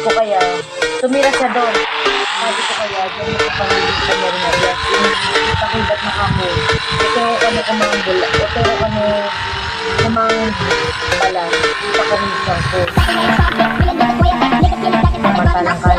ko kaya, tumira siya doon. Sabi ko kaya, dyan mo kapangilitan niya rin na yan. Yung pakibat na ako. Ito ko na kumang bula. Ito ko na kumang bala. Pakamisan ko. Matalang kaya.